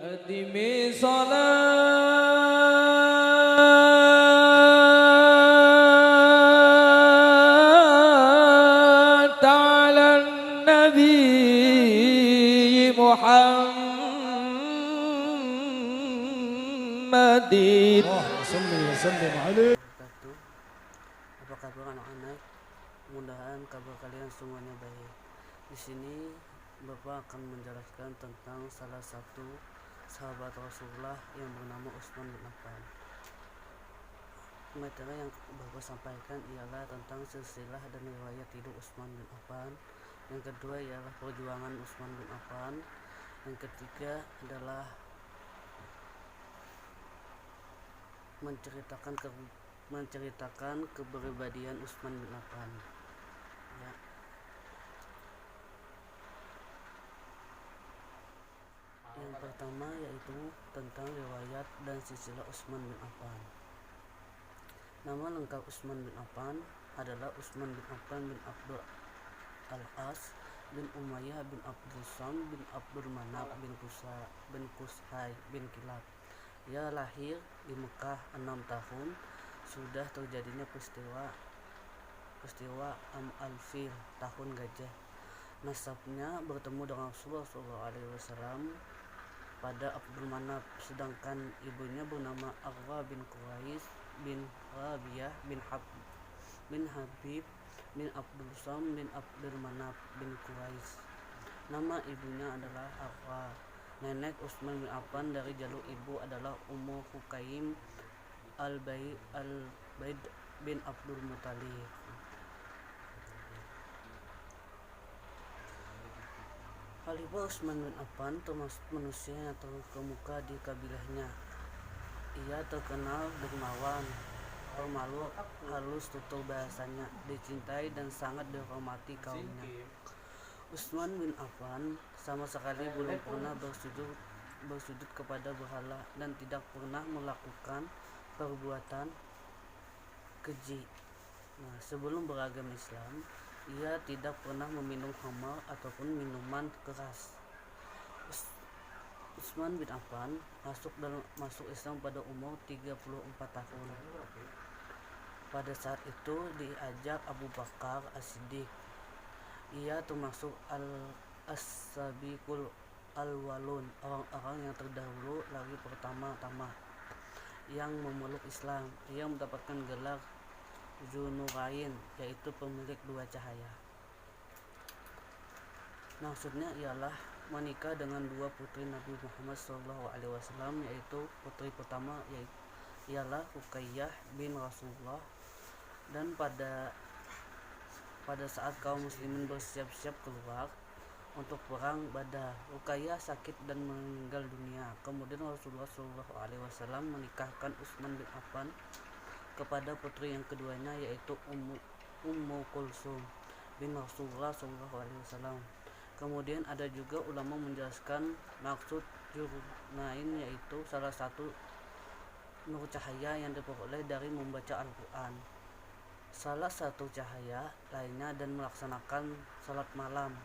أدم صلاة على النبي محمد. Apa kabar anak-anak? Mudah-mudahan kabar kalian semuanya baik. Di sini Bapak akan menjelaskan tentang salah satu sahabat Rasulullah yang bernama Utsman bin Affan. Materi yang Bapak sampaikan ialah tentang silsilah dan riwayat hidup Utsman bin Affan. Yang kedua ialah perjuangan Utsman bin Affan. Yang ketiga adalah menceritakan kepribadian Utsman bin Affan. Ya. Yang pertama yaitu tentang riwayat dan silsilah Utsman bin Affan. Nama lengkap Utsman bin Affan adalah Utsman bin Affan bin Abdul Al-As bin Umayyah bin Abdul Sam bin Abdul Manaf bin Qusay bin Kilab. Ia lahir di Mekah 6 tahun sudah terjadinya peristiwa Am al-Fil, tahun gajah. Nasabnya bertemu dengan Rasulullah SAW pada Abdul Manaf, sedangkan ibunya bernama Arwa bin Quraish bin Rabi'ah bin Habib bin Abdul Sam bin Abdul Manaf bin Quraish. Nama ibunya adalah Arwa. Nenek Utsman bin Affan dari jalur ibu adalah Ummu Hukaim al-Baid bin Abdul Muthalib. Khalifah Utsman bin Affan termasuk manusia yang terkemuka di kabilahnya. Ia terkenal dermawan, pemalu, halus tutur bahasanya, dicintai dan sangat dihormati kaumnya. Utsman bin Affan sama sekali belum pernah bersujud kepada berhala dan tidak pernah melakukan perbuatan keji. Sebelum beragama Islam, ia tidak pernah meminum khamar ataupun minuman keras. Utsman bin Affan masuk Islam pada umur 34 tahun. Pada saat itu diajak Abu Bakar As-Siddiq. Ia termasuk as-sabiqul al-walun, orang-orang yang terdahulu lagi pertama-tama yang memeluk Islam. Ia mendapatkan gelar Dzunurain, yaitu pemilik dua cahaya. Maksudnya ialah menikah dengan dua putri Nabi Muhammad SAW, yaitu putri pertama ialah Ruqayyah bin Rasulullah, dan pada saat kaum muslimin bersiap-siap keluar untuk perang Badar, Ruqayyah sakit dan meninggal dunia. Kemudian Rasulullah SAW menikahkan Utsman bin Affan kepada putri yang keduanya, yaitu Ummu Kulsum bin Rasulullah SAW. Kemudian ada juga ulama menjelaskan maksud Dzunurain, yaitu salah satu nur cahaya yang diperoleh dari membaca Al-Quran, salah satu cahaya lainnya, dan melaksanakan salat malam.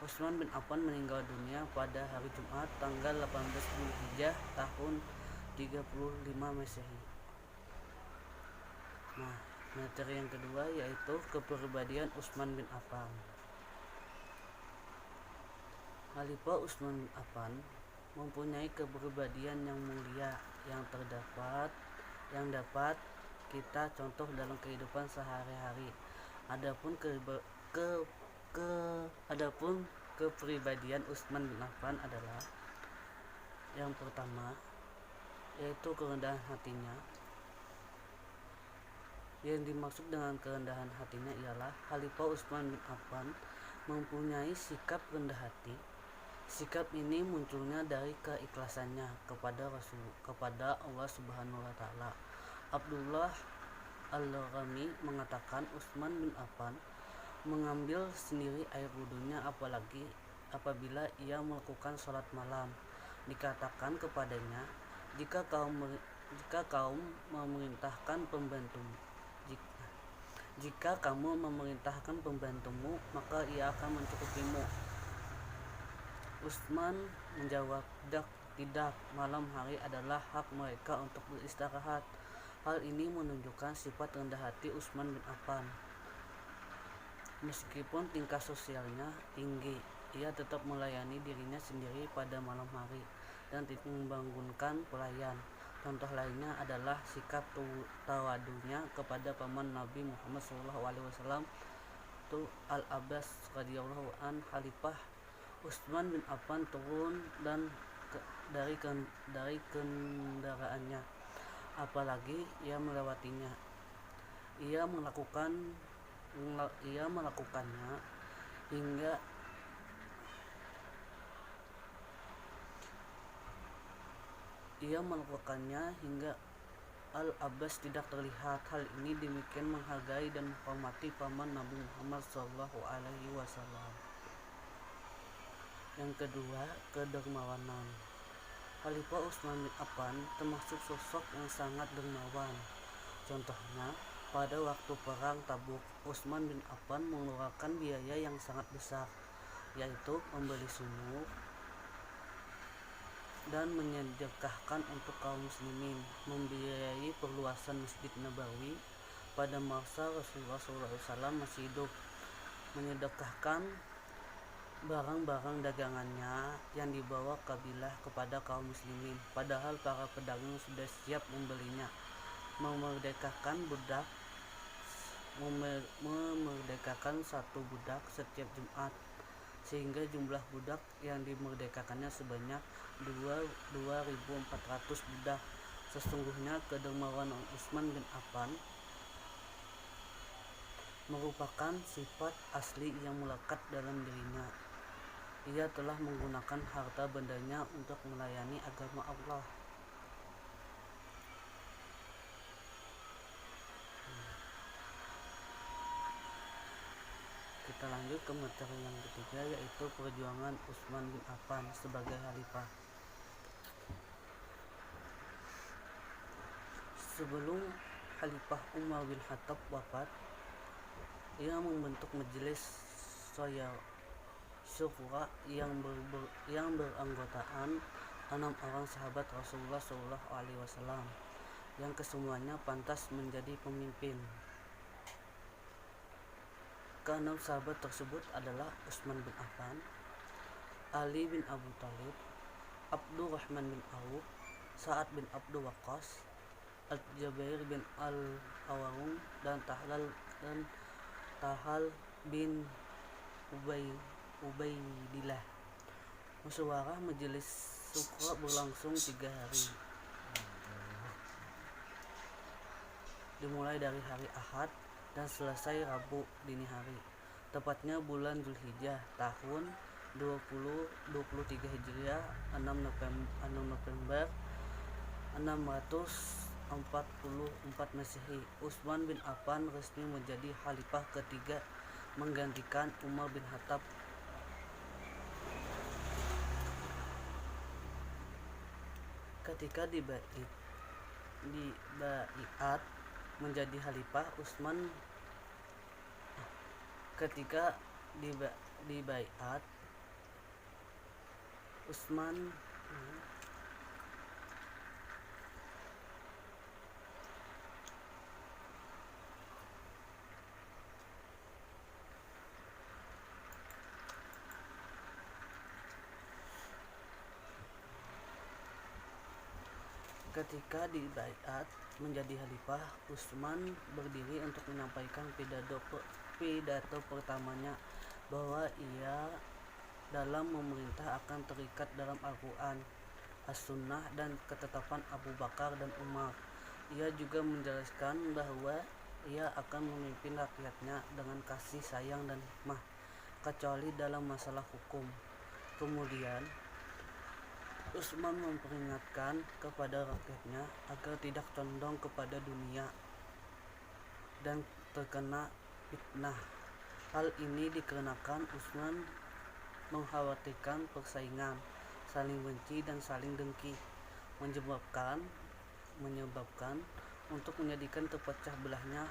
Utsman bin Affan meninggal dunia pada hari Jumat tanggal 18 Dzulhijjah tahun 35 Masehi. Materi yang kedua yaitu kepribadian Utsman bin Affan. Khalifah Utsman bin Affan mempunyai kepribadian yang mulia yang dapat kita contoh dalam kehidupan sehari-hari. Adapun kepribadian Utsman bin Affan adalah yang pertama yaitu kerendahan hatinya. Yang dimaksud dengan kerendahan hatinya ialah Khalifah Utsman bin Affan mempunyai sikap rendah hati. Sikap ini munculnya dari keikhlasannya kepada Allah Subhanahu wa taala. Abdullah Al-Rami mengatakan Utsman bin Affan mengambil sendiri air wudunya apabila ia melakukan sholat malam. Dikatakan kepadanya, jika kamu memerintahkan pembantumu, maka ia akan mencukupimu. Utsman menjawab, Tidak, malam hari adalah hak mereka untuk beristirahat. Hal ini menunjukkan sifat rendah hati Utsman bin Affan. Meskipun tingkah sosialnya tinggi, ia tetap melayani dirinya sendiri pada malam hari dan tidak membangunkan pelayan. Contoh lainnya adalah sikap tawadunya kepada paman Nabi Muhammad SAW, Al-Abbas radhiyallahu an. Khalifah Utsman bin Affan turun dari kendaraannya, apalagi ia melewatinya. Ia melakukannya hingga Al-Abbas tidak terlihat. Hal ini demikian menghargai dan menghormati paman Nabi Muhammad SAW. Yang kedua, kedermawanan. Khalifah Utsman bin Affan termasuk sosok yang sangat dermawan. Contohnya, pada waktu perang Tabuk, Utsman bin Affan mengeluarkan biaya yang sangat besar, yaitu membeli sumur dan menyedekahkan untuk kaum muslimin, membiayai perluasan Masjid Nabawi pada masa Rasulullah SAW masih hidup, menyedekahkan barang-barang dagangannya yang dibawa kabilah kepada kaum muslimin, padahal para pedagang sudah siap membelinya, memerdekakan satu budak setiap Jumat, sehingga jumlah budak yang dimerdekakannya sebanyak 2.400 budak. Sesungguhnya kedermawanan Utsman bin Affan merupakan sifat asli yang melekat dalam dirinya. Ia telah menggunakan harta bendanya untuk melayani agama Allah. Kita lanjut ke materi yang ketiga, yaitu perjuangan Utsman bin Affan sebagai khalifah. Sebelum Khalifah Umar bin Khattab wafat, ia membentuk majelis syura yang beranggotaan 6 orang sahabat Rasulullah SAW yang kesemuanya pantas menjadi pemimpin. Keenam sahabat tersebut adalah Utsman bin Affan, Ali bin Abu Thalib, Abdurrahman bin Auf, Sa'ad bin Abi Waqqas, Al-Jubair bin Al-Awwam, dan Tahal bin Ubaidillah. Musyawarah majelis syura berlangsung 3 hari, dimulai dari hari Ahad dan selesai Rabu dini hari, tepatnya bulan Zulhijjah tahun 2023 Hijriah, 6 November 644 Masehi. Utsman bin Affan resmi menjadi khalifah ketiga menggantikan Umar bin Khattab. Ketika dibaiat menjadi khalifah, Utsman berdiri untuk menyampaikan pidato pertamanya bahwa ia dalam memerintah akan terikat dalam Al-Quran, As-Sunnah, dan ketetapan Abu Bakar dan Umar. Ia juga menjelaskan bahwa ia akan memimpin rakyatnya dengan kasih sayang dan hikmah, kecuali dalam masalah hukum. Kemudian Utsman memperingatkan kepada rakyatnya agar tidak condong kepada dunia dan terkena fitnah. Hal ini dikarenakan Utsman mengkhawatirkan persaingan, saling benci dan saling dengki, menyebabkan untuk menjadikan terpecah belahnya.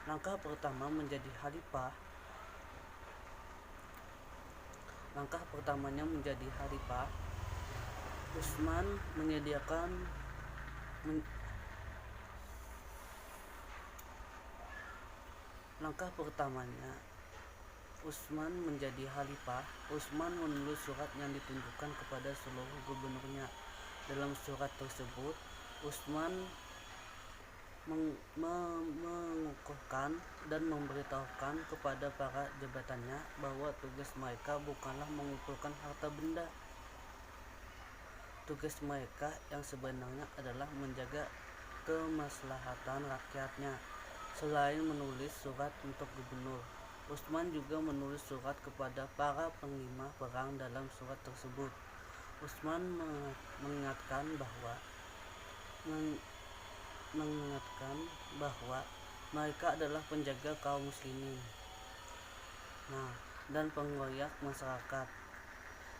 Langkah pertamanya menjadi khalifah Utsman menyediakan langkah pertamanya Utsman menjadi khalifah. Utsman menulis surat yang ditunjukkan kepada seluruh gubernurnya. Dalam surat tersebut, Utsman mengukuhkan dan memberitahukan kepada para jabatannya bahwa tugas mereka bukanlah mengumpulkan harta benda. Tugas mereka yang sebenarnya adalah menjaga kemaslahatan rakyatnya. Selain menulis surat untuk gubernur, Utsman juga menulis surat kepada para panglima perang. Dalam surat tersebut, Utsman mengingatkan bahwa mereka adalah penjaga kaum muslimin, dan penggoyak masyarakat.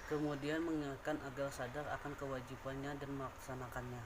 Kemudian mengingatkan agar sadar akan kewajibannya dan melaksanakannya.